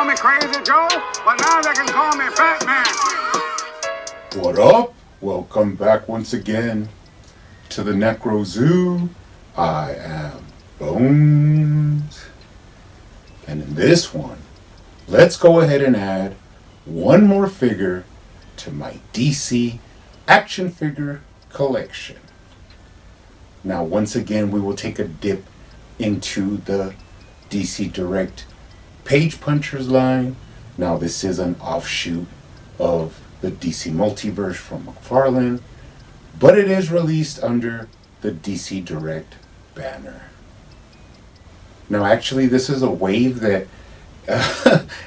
call me Crazy Joe, but now they can call me Batman. What up? Welcome back once again to the Necro Zoo. I am Bones. And in this one, let's go ahead and add one more figure to my DC action figure collection. Now, once again, we will take a dip into the DC Direct Page Punchers line. Now, this is an offshoot of the DC Multiverse from McFarlane, but it is released under the DC Direct banner. Now, actually, this is a wave that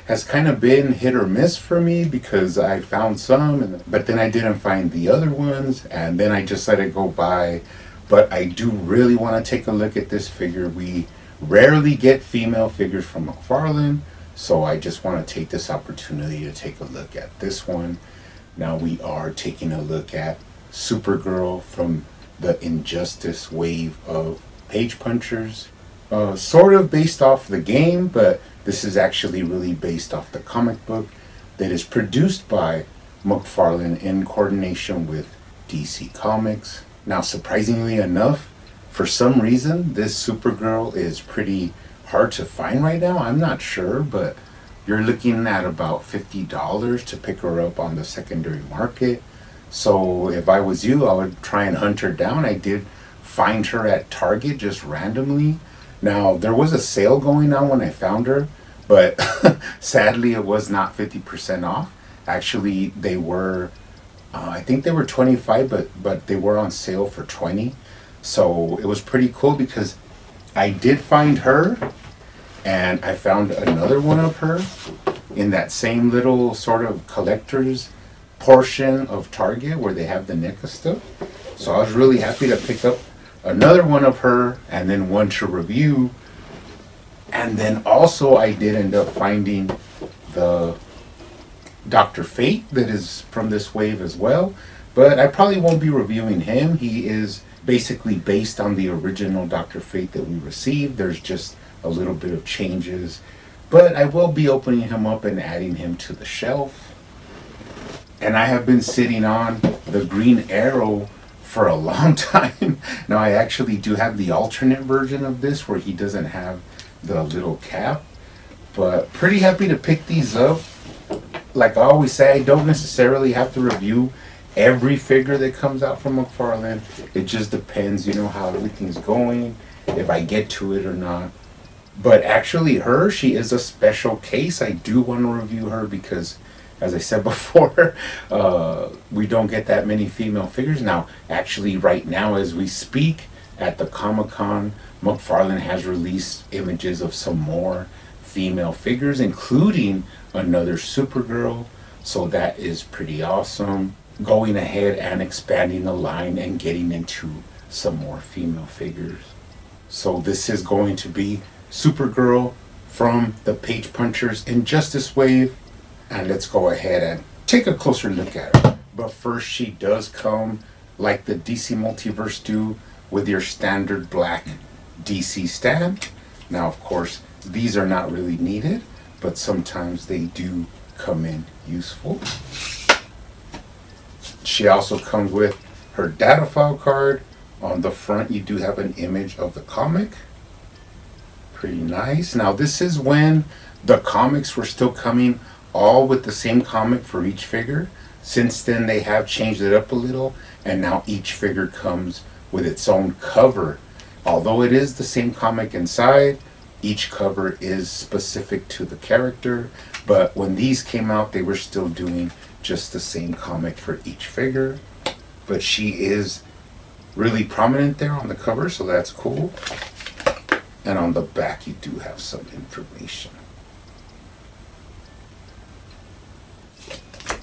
has kind of been hit or miss for me because I found some, but then I didn't find the other ones, and then I just let it go by. But I do really want to take a look at this figure. We rarely get female figures from McFarlane, so I just want to take this opportunity to take a look at this one. Now we are taking a look at Supergirl from the Injustice wave of Page Punchers. Sort of based off the game, but this is actually really based off the comic book that is produced by McFarlane in coordination with DC Comics. Now, surprisingly enough, for some reason, this Supergirl is pretty hard to find right now. I'm not sure, but you're looking at about $50 to pick her up on the secondary market. So if I was you, I would try and hunt her down. I did find her at Target just randomly. Now, there was a sale going on when I found her, but sadly it was not 50% off. Actually, they were, I think they were 25, but they were on sale for 20. So it was pretty cool because I did find her, and I found another one of her in that same little sort of collector's portion of Target where they have the NECA stuff. So I was really happy to pick up another one of her and then one to review. And then also I did end up finding the Dr. Fate that is from this wave as well. But I probably won't be reviewing him. He is basically based on the original Dr. Fate that we received. There's just a little bit of changes. But I will be opening him up and adding him to the shelf. And I have been sitting on the Green Arrow for a long time. Now, I actually do have the alternate version of this where he doesn't have the little cap, but pretty happy to pick these up. Like I always say, I don't necessarily have to review every figure that comes out from McFarlane. It just depends, you know, how everything's going, if I get to it or not. But actually she is a special case. I do want to review her because, as I said before, we don't get that many female figures. Now, actually, right now as we speak, at the Comic-Con, McFarlane has released images of some more female figures, including another Supergirl. So that is pretty awesome. Going ahead and expanding the line and getting into some more female figures. So this is going to be Supergirl from the Page Punchers Injustice wave. And let's go ahead and take a closer look at her. But first, she does come like the DC Multiverse do with your standard black DC stand. Now, of course, these are not really needed, but sometimes they do come in useful. She also comes with her data file card. On the front, you do have an image of the comic. Pretty nice. Now, this is when the comics were still coming all with the same comic for each figure. Since then, they have changed it up a little, and now each figure comes with its own cover. Although it is the same comic inside, each cover is specific to the character. But when these came out, they were still doing just the same comic for each figure. But she is really prominent there on the cover, so that's cool. And on the back, you do have some information.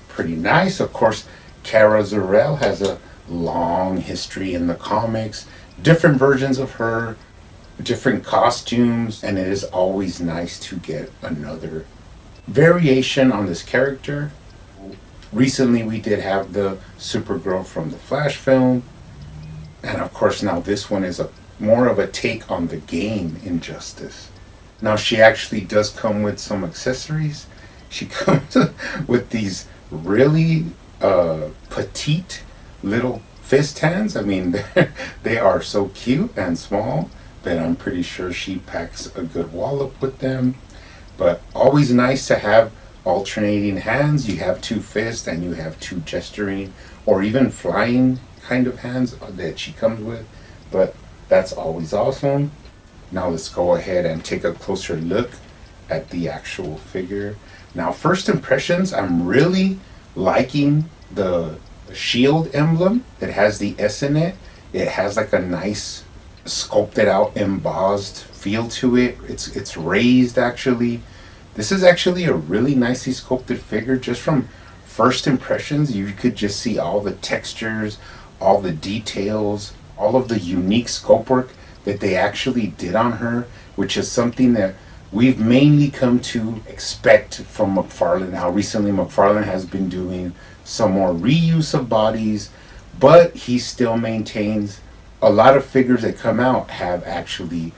Pretty nice. Of course, Kara Zor-El has a long history in the comics, different versions of her, different costumes, and it is always nice to get another variation on this character. Recently we did have the Supergirl from the Flash film, and of course now this one is more of a take on the game Injustice. Now she actually does come with some accessories. She comes with these really petite little fist hands. I mean, they are so cute and small, but I'm pretty sure she packs a good wallop with them. But always nice to have alternating hands. You have two fists and you have two gesturing or even flying kind of hands that she comes with. But that's always awesome. Now let's go ahead and take a closer look at the actual figure. Now, first impressions, I'm really liking the shield emblem. It has the S in it. It has like a nice sculpted out embossed feel to it. It's raised actually. This is actually a really nicely sculpted figure. Just from first impressions, you could just see all the textures, all the details, all of the unique sculpt work that they actually did on her, which is something that we've mainly come to expect from McFarlane. Now recently McFarlane has been doing some more reuse of bodies, but he still maintains a lot of figures that come out have actually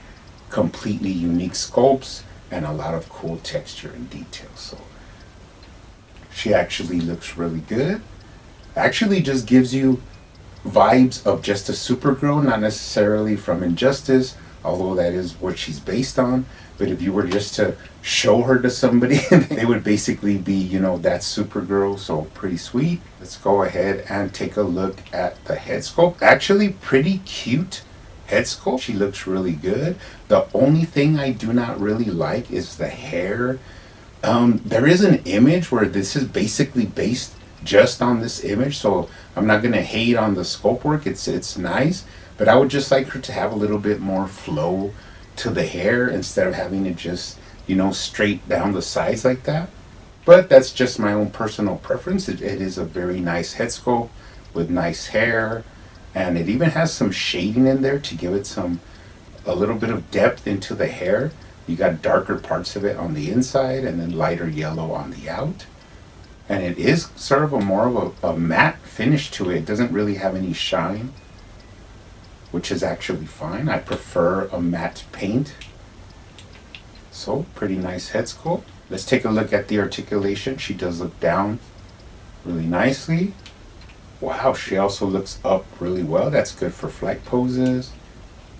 completely unique sculpts and a lot of cool texture and detail. So she actually looks really good. Actually just gives you vibes of just a Supergirl, not necessarily from Injustice, although that is what she's based on. But if you were just to show her to somebody, they would basically be, you know, that's Supergirl. So pretty sweet. Let's go ahead and take a look at the head sculpt. Actually pretty cute head sculpt. She looks really good. The only thing I do not really like is the hair. There is an image where this is basically based just on this image, so I'm not gonna hate on the sculpt work. It's nice, but I would just like her to have a little bit more flow to the hair instead of having it just, you know, straight down the sides like that. But that's just my own personal preference. It is a very nice head sculpt with nice hair, and it even has some shading in there to give it a little bit of depth into the hair. You got darker parts of it on the inside and then lighter yellow on the out. And it is sort of more of a matte finish to it. It doesn't really have any shine, which is actually fine. I prefer a matte paint. So pretty nice head sculpt. Let's take a look at the articulation. She does look down really nicely. Wow, she also looks up really well. That's good for flight poses.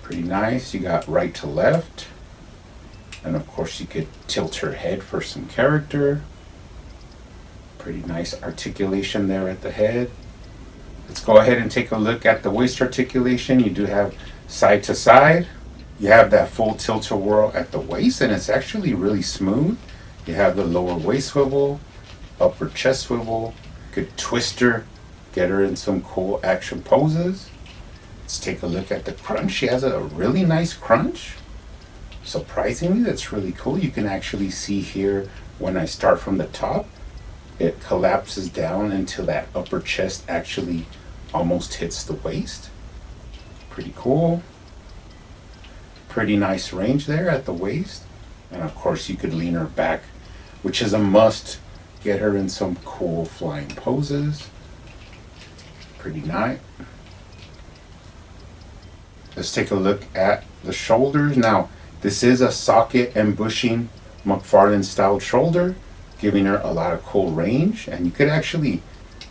Pretty nice. You got right to left. And of course you could tilt her head for some character. Pretty nice articulation there at the head. Let's go ahead and take a look at the waist articulation. You do have side to side. You have that full tilt-a-whirl at the waist, and it's actually really smooth. You have the lower waist swivel, upper chest swivel. Good twister, get her in some cool action poses. Let's take a look at the crunch. She has a really nice crunch. Surprisingly, that's really cool. You can actually see here when I start from the top, it collapses down until that upper chest actually almost hits the waist. Pretty cool. Pretty nice range there at the waist. And of course you could lean her back, which is a must. Get her in some cool flying poses. Pretty nice. Let's take a look at the shoulders. Now, this is a socket and bushing McFarlane styled shoulder, giving her a lot of cool range, and you could actually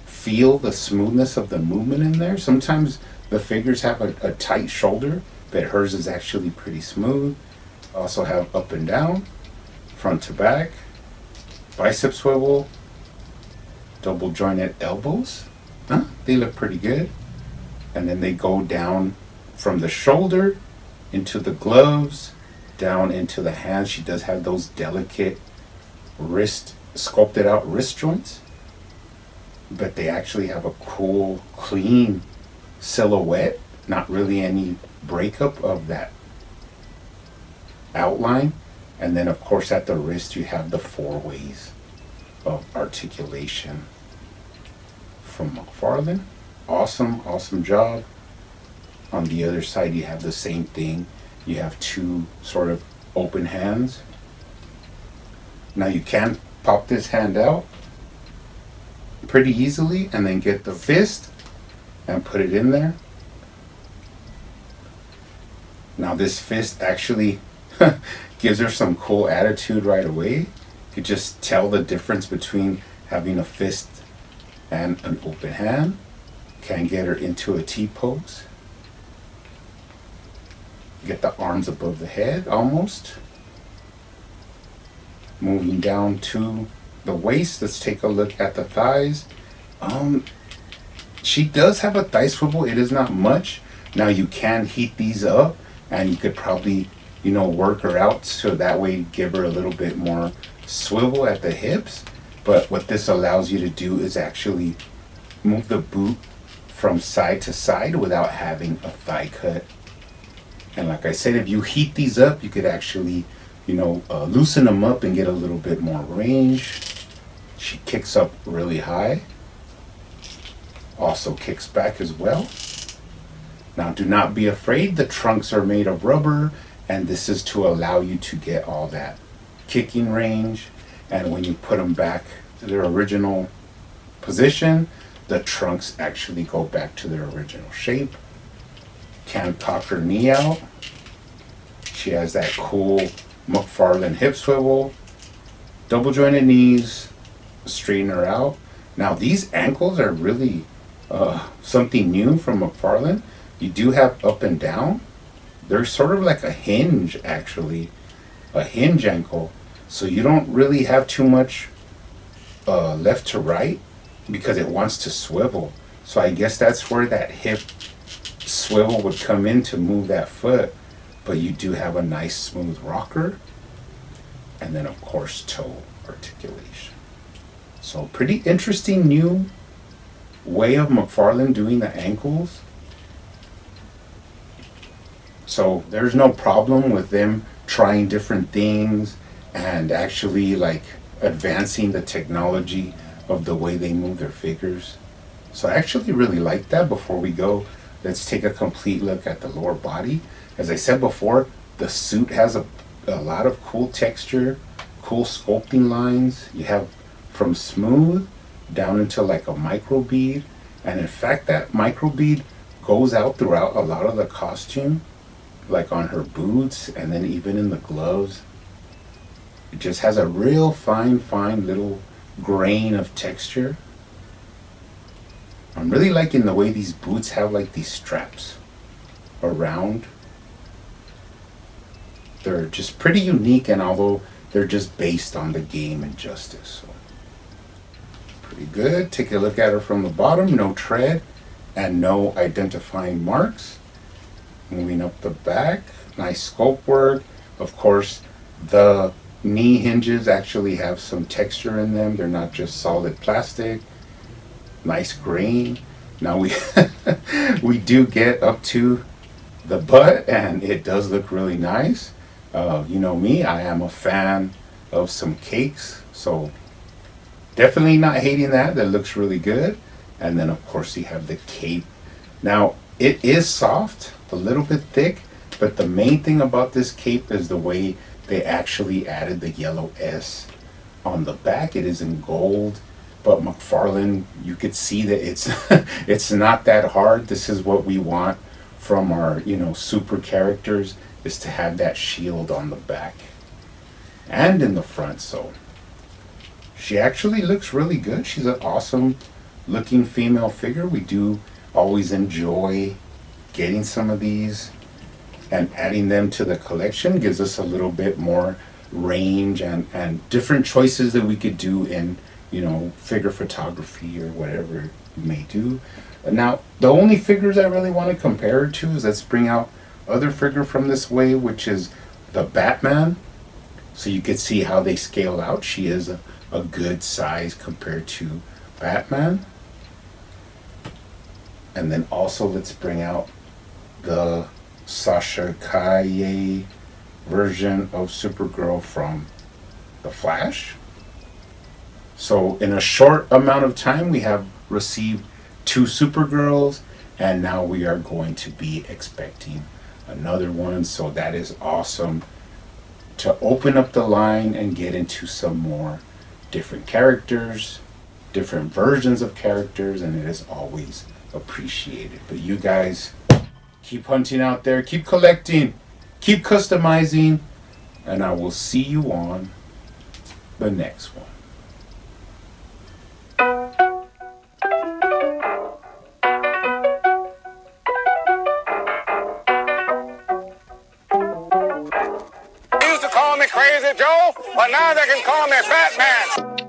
feel the smoothness of the movement in there. Sometimes the figures have a tight shoulder, but hers is actually pretty smooth. Also have up and down, front to back, bicep swivel, double jointed elbows. They look pretty good. And then they go down from the shoulder into the gloves, down into the hands. She does have those delicate sculpted out wrist joints, but they actually have a cool clean silhouette, not really any breakup of that outline. And then of course at the wrist you have the 4 ways of articulation from McFarlane. Awesome job. On the other side you have the same thing. You have 2 sort of open hands. Now you can pop this hand out pretty easily and then get the fist and put it in there. Now this fist actually gives her some cool attitude right away. You could just tell the difference between having a fist and an open hand. Can get her into a T-pose. Get the arms above the head almost. Moving down to the waist, let's take a look at the thighs. She does have a thigh swivel. It is not much. Now you can heat these up and you could probably, you know, work her out so that way give her a little bit more swivel at the hips. But what this allows you to do is actually move the boot from side to side without having a thigh cut. And like I said, if you heat these up, you could actually, you know, loosen them up and get a little bit more range. She kicks up really high. Also kicks back as well. Now do not be afraid, the trunks are made of rubber, and this is to allow you to get all that kicking range. And when you put them back to their original position, the trunks actually go back to their original shape. Can cock her knee out. She has that cool McFarlane hip swivel. Double jointed knees, straighten her out. Now these ankles are really something new from McFarlane. You do have up and down. They're sort of like a hinge actually, a hinge ankle. So you don't really have too much left to right because it wants to swivel. So I guess that's where that hip swivel would come in to move that foot. But you do have a nice smooth rocker. And then of course toe articulation. So pretty interesting new way of McFarlane doing the ankles. So there's no problem with them trying different things and actually like advancing the technology of the way they move their figures. So I actually really like that. Before we go, let's take a complete look at the lower body. As I said before, the suit has a lot of cool texture, cool sculpting lines. You have from smooth down into like a micro bead. And in fact, that micro bead goes out throughout a lot of the costume, like on her boots and then even in the gloves. It just has a real fine little grain of texture. I'm really liking the way these boots have like these straps around. They're just pretty unique, and although they're just based on the game Injustice. So pretty good. Take a look at her from the bottom. No tread and no identifying marks. Moving up the back, nice sculpt work. Of course, the knee hinges actually have some texture in them. They're not just solid plastic. Nice grain. Now we do get up to the butt, and it does look really nice. You know me, I am a fan of some cakes, so definitely not hating that. That looks really good. And then of course you have the cape. Now it is soft, a little bit thick, but the main thing about this cape is the way they actually added the yellow S on the back. It is in gold, but McFarlane, you could see that it's it's not that hard. This is what we want from our, you know, super characters, is to have that shield on the back and in the front. So she actually looks really good. She's an awesome looking female figure. We do always enjoy getting some of these, and adding them to the collection gives us a little bit more range and different choices that we could do in, you know, figure photography or whatever you may do. Now, the only figures I really want to compare her to is, let's bring out other figure from this wave, which is the Batman. So you can see how they scale out. She is a good size compared to Batman. And then also let's bring out the Sasha Calle version of Supergirl from The Flash. So in a short amount of time, we have received 2 Supergirls, and now we are going to be expecting another one. So that is awesome to open up the line and get into some more different characters, different versions of characters, and it is always appreciated. But you guys keep hunting out there, keep collecting, keep customizing, And I will see you on the next one. They used to call me Crazy Joe, but now they can call me Batman.